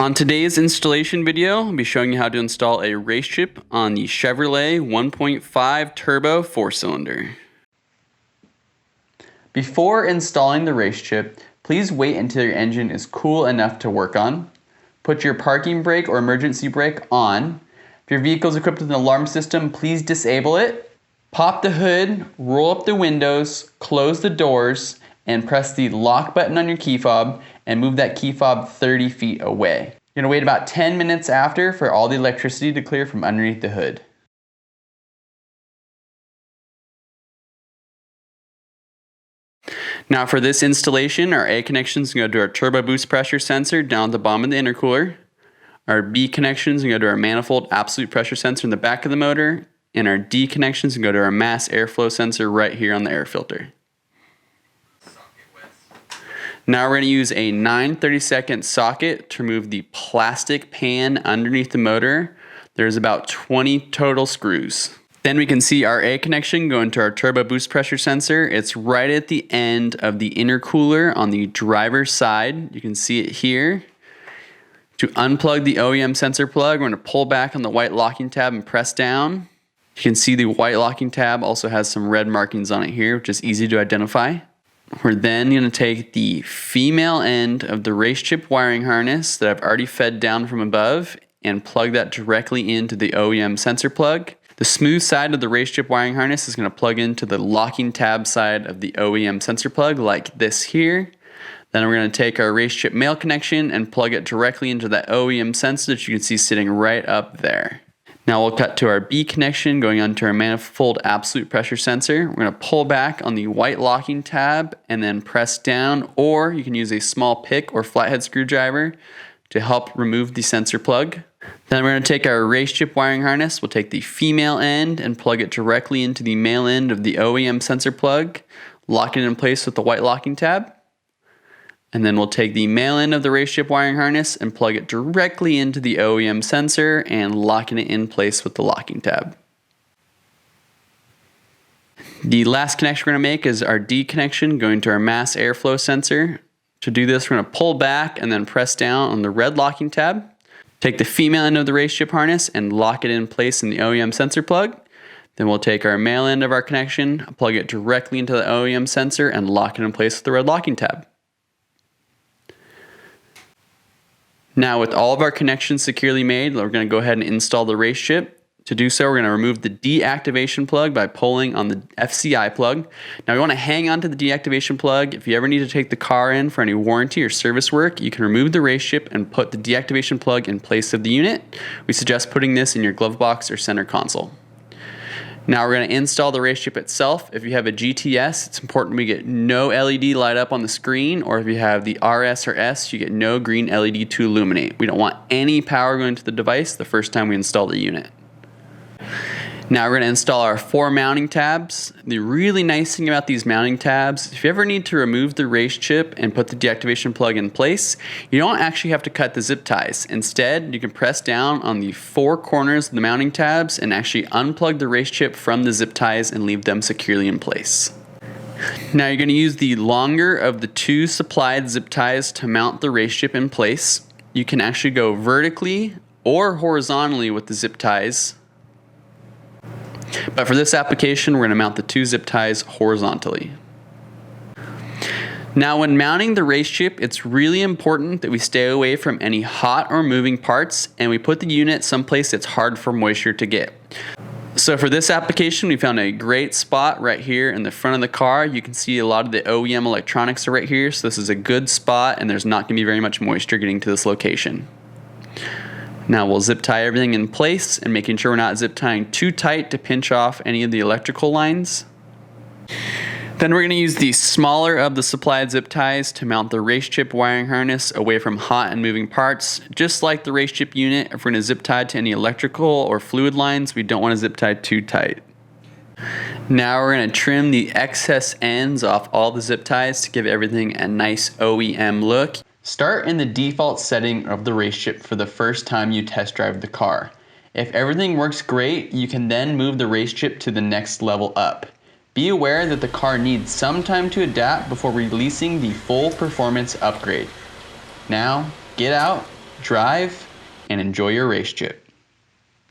On today's installation video, I'll be showing you how to install a RaceChip on the Chevrolet 1.5 turbo 4-cylinder. Before installing the RaceChip, please wait until your engine is cool enough to work on. Put your parking brake or emergency brake on. If your vehicle is equipped with an alarm system, please disable it. Pop the hood, roll up the windows, close the doors, and press the lock button on your key fob and move that key fob 30 feet away. You're going to wait about 10 minutes after for all the electricity to clear from underneath the hood. Now for this installation, our A connections go to our turbo boost pressure sensor down at the bottom of the intercooler. Our B connections go to our manifold absolute pressure sensor in the back of the motor. And our D connections go to our mass airflow sensor right here on the air filter. Now we're going to use a 9/32 socket to remove the plastic pan underneath the motor. There's about 20 total screws. Then we can see our A connection go into our turbo boost pressure sensor. It's right at the end of the intercooler on the driver's side. You can see it here. To unplug the OEM sensor plug, we're going to pull back on the white locking tab and press down. You can see the white locking tab also has some red markings on it here, which is easy to identify. We're then going to take the female end of the RaceChip wiring harness that I've already fed down from above and plug that directly into the OEM sensor plug. The smooth side of the RaceChip wiring harness is going to plug into the locking tab side of the OEM sensor plug like this here. Then we're going to take our RaceChip male connection and plug it directly into that OEM sensor that you can see sitting right up there. Now we'll cut to our B connection going onto our manifold absolute pressure sensor. We're going to pull back on the white locking tab and then press down, or you can use a small pick or flathead screwdriver to help remove the sensor plug. Then we're going to take our RaceChip wiring harness. We'll take the female end and plug it directly into the male end of the OEM sensor plug, lock it in place with the white locking tab. And then we'll take the male end of the RaceChip wiring harness and plug it directly into the OEM sensor and locking it in place with the locking tab. The last connection we're going to make is our D connection going to our mass airflow sensor. To do this, we're going to pull back and then press down on the red locking tab. Take the female end of the RaceChip harness and lock it in place in the OEM sensor plug. Then we'll take our male end of our connection, plug it directly into the OEM sensor and lock it in place with the red locking tab. Now with all of our connections securely made, we're going to go ahead and install the RaceChip. To do so, we're going to remove the deactivation plug by pulling on the FCI plug. Now we want to hang on to the deactivation plug. If you ever need to take the car in for any warranty or service work, you can remove the RaceChip and put the deactivation plug in place of the unit. We suggest putting this in your glove box or center console. Now we're going to install the RaceChip itself. If you have a GTS, it's important we get no LED light up on the screen, or if you have the RS or S, you get no green LED to illuminate. We don't want any power going to the device the first time we install the unit. Now we're going to install our 4 mounting tabs. The really nice thing about these mounting tabs, if you ever need to remove the RaceChip and put the deactivation plug in place, you don't actually have to cut the zip ties. Instead, you can press down on the 4 corners of the mounting tabs and actually unplug the RaceChip from the zip ties and leave them securely in place. Now you're going to use the longer of the 2 supplied zip ties to mount the RaceChip in place. You can actually go vertically or horizontally with the zip ties. But for this application, we're going to mount the 2 zip ties horizontally. Now when mounting the RaceChip, it's really important that we stay away from any hot or moving parts and we put the unit someplace that's hard for moisture to get. So for this application, we found a great spot right here in the front of the car. You can see a lot of the OEM electronics are right here, so this is a good spot and there's not going to be very much moisture getting to this location. Now we'll zip tie everything in place and making sure we're not zip tying too tight to pinch off any of the electrical lines. Then we're going to use the smaller of the supplied zip ties to mount the RaceChip wiring harness away from hot and moving parts. Just like the RaceChip unit, if we're going to zip tie to any electrical or fluid lines, we don't want to zip tie too tight. Now we're going to trim the excess ends off all the zip ties to give everything a nice OEM look. Start in the default setting of the RaceChip for the first time you test drive the car. If everything works great, you can then move the RaceChip to the next level up. Be aware that the car needs some time to adapt before releasing the full performance upgrade. Now, get out drive, and enjoy your RaceChip.